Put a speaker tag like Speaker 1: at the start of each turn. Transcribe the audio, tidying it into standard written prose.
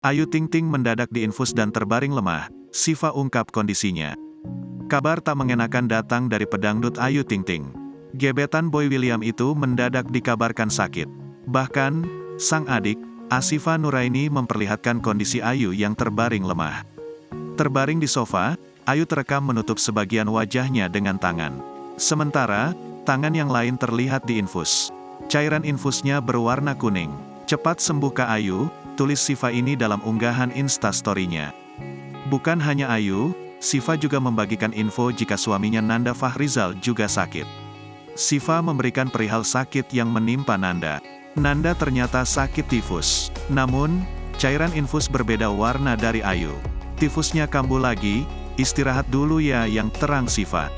Speaker 1: Ayu Ting Ting mendadak diinfus dan terbaring lemah. Siva ungkap kondisinya. Kabar tak mengenakan datang dari pedangdut Ayu Ting Ting. Gebetan Boy William itu mendadak dikabarkan sakit. Bahkan, sang adik, Asifa Nuraini memperlihatkan kondisi Ayu yang terbaring lemah. Terbaring di sofa, Ayu terekam menutup sebagian wajahnya dengan tangan. Sementara, tangan yang lain terlihat diinfus. Cairan infusnya berwarna kuning. Cepat sembuh Kak Ayu, tulis Siva ini dalam unggahan Instastory-nya. Bukan hanya Ayu, Siva juga membagikan info jika suaminya Nanda Fahrizal juga sakit. Siva memberikan perihal sakit yang menimpa Nanda. Nanda ternyata sakit tifus. Namun, cairan infus berbeda warna dari Ayu. Tifusnya kambuh lagi, istirahat dulu ya yang terang Siva.